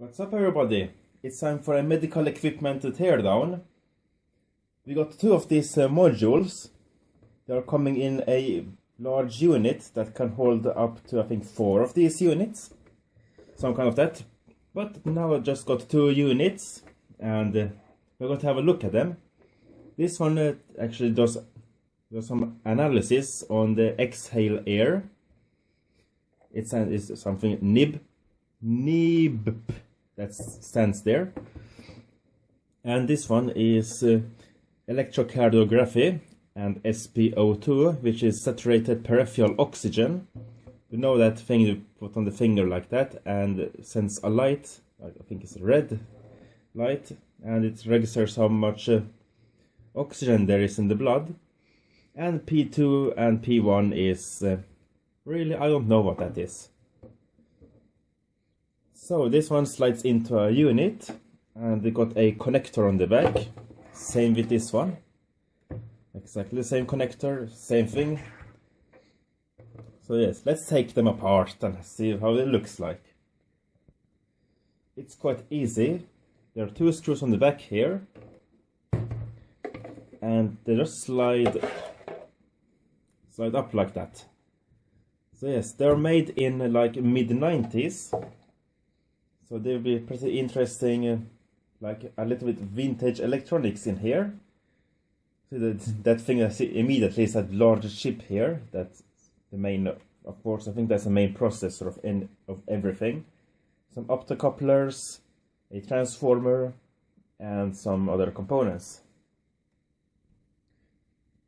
What's up, everybody? It's time for a medical equipment teardown. We got two of these modules. They are coming in a large unit that can hold up to, I think, 4 of these units. Some kind of that. But now I just got 2 units and we're going to have a look at them. This one actually does some analysis on the exhale air. It's something NIB that stands there. And this one is electrocardiography and SpO2, which is saturated peripheral oxygen. You know that thing you put on the finger like that and sends a light, I think it's a red light, and it registers how much oxygen there is in the blood. And P2 and P1 is really, I don't know what that is. So this one slides into a unit and they got a connector on the back. Same with this one. Exactly the same connector, same thing. So yes, let's take them apart and see how it looks like. It's quite easy. There are 2 screws on the back here. And they just slide up like that. So yes, they're made in like mid-90s. So they'll be pretty interesting, like a little bit vintage electronics in here. So that thing I see immediately is that large chip here. That's the main, of course, I think that's the main processor of everything. Some optocouplers, a transformer, and some other components.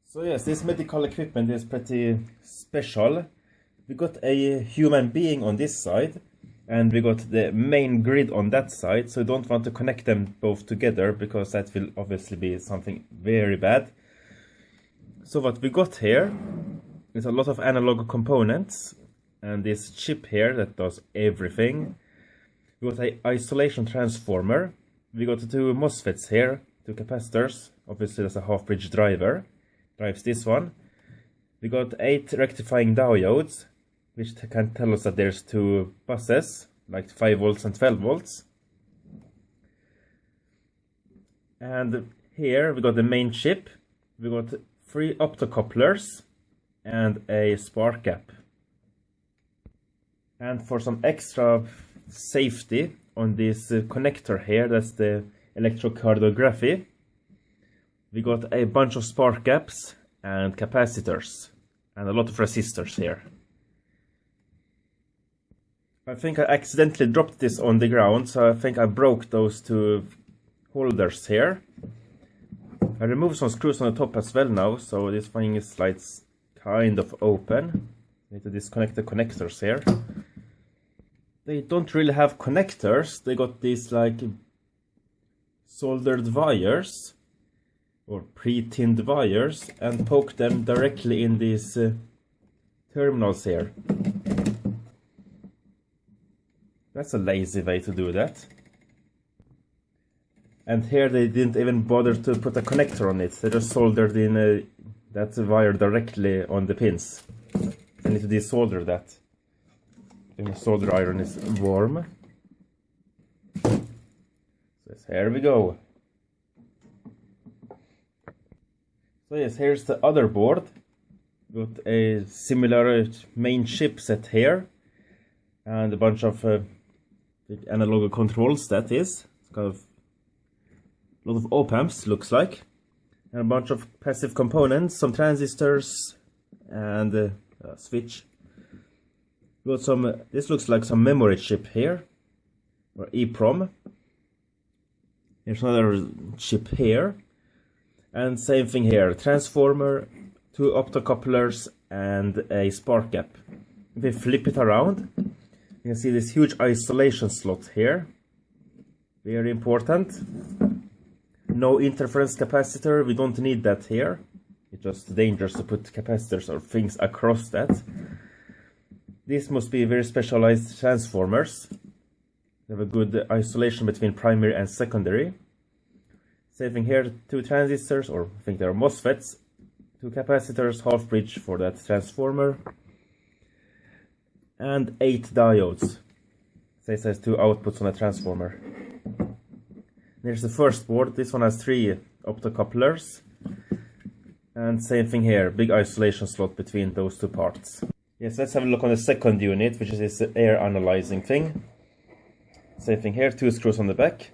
So yes, this medical equipment is pretty special. We got a human being on this side, and we got the main grid on that side, so we don't want to connect them both together because that will obviously be something very bad. So what we got here is a lot of analog components and this chip here that does everything. We got an isolation transformer. We got 2 MOSFETs here, 2 capacitors. Obviously there's a half-bridge driver, drives this one. We got 8 rectifying diodes, which can tell us that there's 2 buses, like 5 volts and 12 volts. And here we got the main chip. We got 3 optocouplers and a spark gap. And for some extra safety on this connector here, that's the electrocardiography, we got a bunch of spark gaps and capacitors and a lot of resistors here. I think I accidentally dropped this on the ground, so I think I broke those 2 holders here. I removed some screws on the top as well now, so this thing slides kind of open. Need to disconnect the connectors here. They don't really have connectors, they got these like soldered wires or pre-tinned wires and poke them directly in these terminals here. That's a lazy way to do that. And here they didn't even bother to put a connector on it. They just soldered in that wire directly on the pins. I need to desolder that. The solder iron is warm. So yes, here we go. So yes, here's the other board. Got a similar main chipset here. And a bunch of analog controls, that is. It's kind of a lot of op-amps, looks like. And a bunch of passive components, some transistors, and a switch. We got some, this looks like some memory chip here, or EEPROM. Here's another chip here. And same thing here, transformer, 2 optocouplers, and a spark gap. If we flip it around, you can see this huge isolation slot here. Very important. No interference capacitor, we don't need that here. It's just dangerous to put capacitors or things across that. These must be very specialized transformers. They have a good isolation between primary and secondary. Same thing here, 2 transistors, or I think they are MOSFETs. 2 capacitors, half bridge for that transformer. And 8 diodes. It says 2 outputs on a transformer. There's the first board. This one has 3 optocouplers. And same thing here, big isolation slot between those 2 parts. Yes, let's have a look on the second unit, which is this air analyzing thing. Same thing here, 2 screws on the back.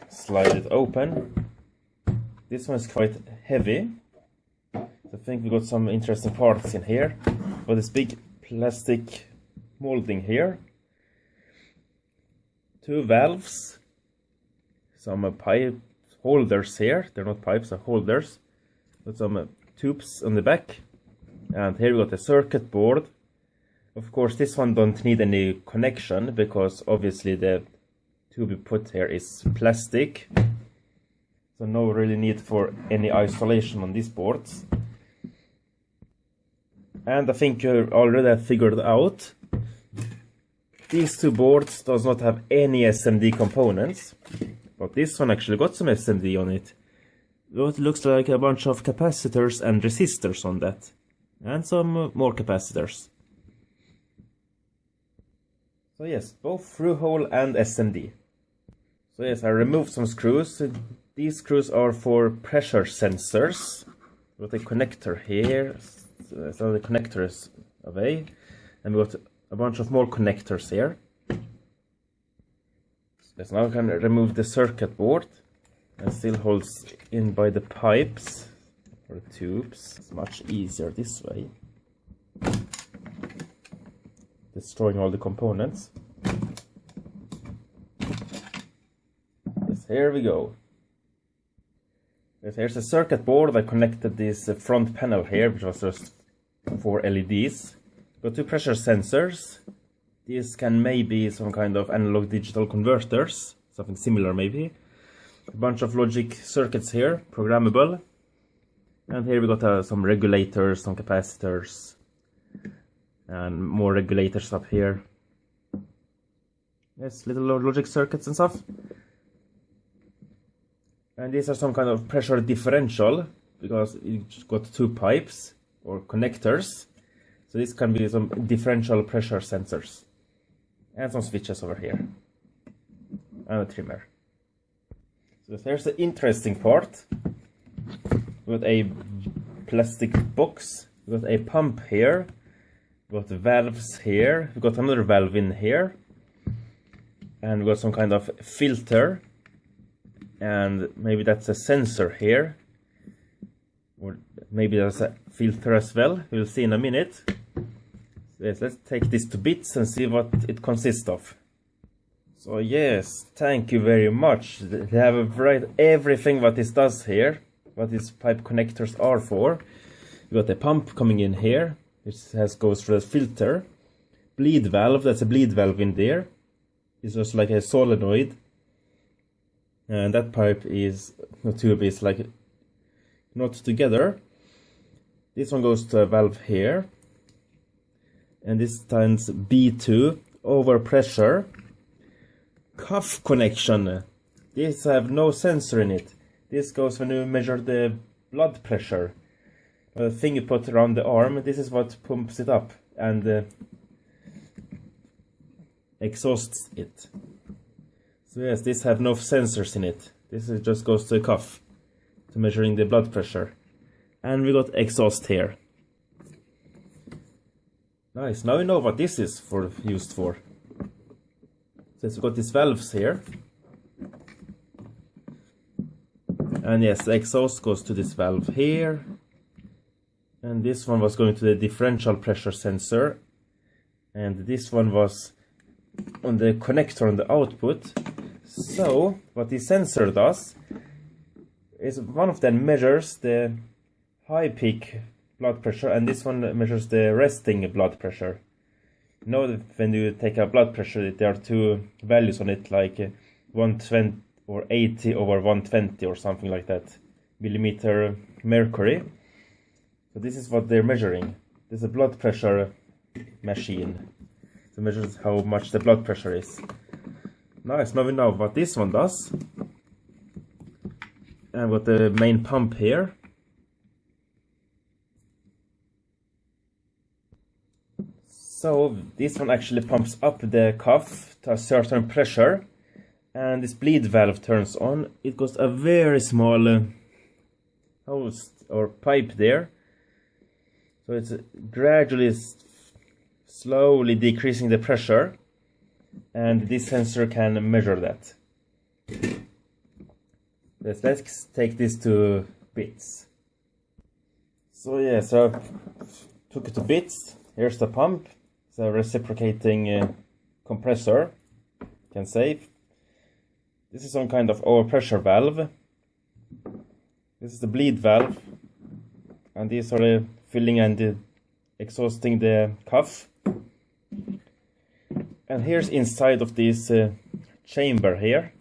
Slide it open. This one is quite heavy. So I think we got some interesting parts in here. Got this big plastic molding here. 2 valves. Some pipe holders here. They're not pipes, they're holders. Got some tubes on the back. And here we got a circuit board. Of course, this one don't need any connection because obviously the tube we put here is plastic. So no really need for any isolation on these boards. And I think you already have figured out these 2 boards does not have any SMD components. But this one actually got some SMD on it. It looks like a bunch of capacitors and resistors on that. And some more capacitors. So yes, both through-hole and SMD. So yes, I removed some screws. These screws are for pressure sensors. Got a connector here. So the connector is away. And we got a bunch of more connectors here. So now I can remove the circuit board. And still holds in by the pipes or the tubes. It's much easier this way. Destroying all the components. Yes, here we go. Yes, here's a circuit board. I connected this front panel here, which was just 4 LEDs. Got 2 pressure sensors. These can maybe some kind of analog digital converters, something similar maybe. A bunch of logic circuits here, programmable. And here we got some regulators, some capacitors, and more regulators up here. Yes, little logic circuits and stuff. And these are some kind of pressure differential, because it's got 2 pipes or connectors. So this can be some differential pressure sensors. And some switches over here. And a trimmer. So here's the interesting part. We got a plastic box. We got a pump here. We got valves here. We got another valve in here. And we got some kind of filter. And maybe that's a sensor here. Or maybe there's a filter as well. We'll see in a minute. So yes, let's take this to bits and see what it consists of. So yes, thank you very much. They have right everything what this does here. What these pipe connectors are for. You got a pump coming in here. Which goes through a filter. Bleed valve, that's a bleed valve in there. It's just like a solenoid. And that pipe is, the tube is like not together. This one goes to a valve here. And this times B2 over pressure. Cuff connection. This have no sensor in it. This goes when you measure the blood pressure. The thing you put around the arm, this is what pumps it up and exhausts it. So yes, this have no sensors in it. This just goes to a cuff to measuring the blood pressure. And we got exhaust here. Nice, now we know what this is used for. So we got these valves here. And yes, the exhaust goes to this valve here. And this one was going to the differential pressure sensor. And this one was on the connector on the output. So, what the sensor does is one of them measures the high peak blood pressure, and this one measures the resting blood pressure. You know that when you take a blood pressure, there are 2 values on it, like 120 or 80 over 120 or something like that, millimeter mercury. So this is what they're measuring. This is a blood pressure machine. So it measures how much the blood pressure is. Nice, now we know what this one does. And got the main pump here. So this one actually pumps up the cuff to a certain pressure, and this bleed valve turns on. It goes a very small hose or pipe there, so it's gradually slowly decreasing the pressure, and this sensor can measure that. Let's take this to bits. So yeah, so I took it to bits. Here's the pump. It's a reciprocating compressor, you can say. This is some kind of overpressure valve. This is the bleed valve, and these are the filling and exhausting the cuff. And here's inside of this chamber here.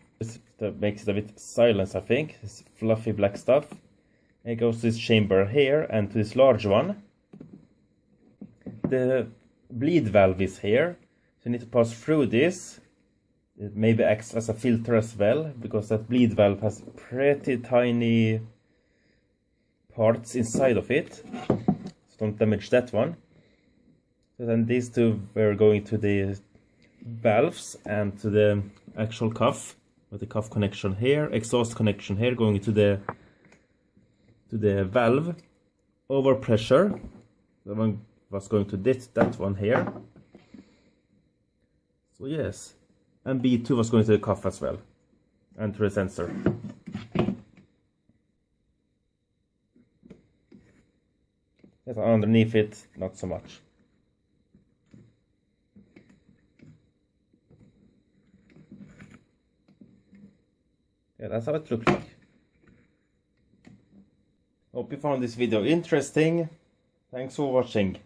That makes it a bit silence, I think. This fluffy black stuff. It goes to this chamber here and to this large one. The bleed valve is here, so you need to pass through this. It maybe acts as a filter as well, because that bleed valve has pretty tiny parts inside of it. So don't damage that one. So then these two were going to the valves and to the actual cuff, with the cuff connection here, exhaust connection here, going to the valve. Overpressure, the one was going to that one here. So yes, and B2 was going to the cuff as well, and to the sensor. Yes, underneath it, not so much. Yeah, that's how it looks like. Hope you found this video interesting. Thanks for watching.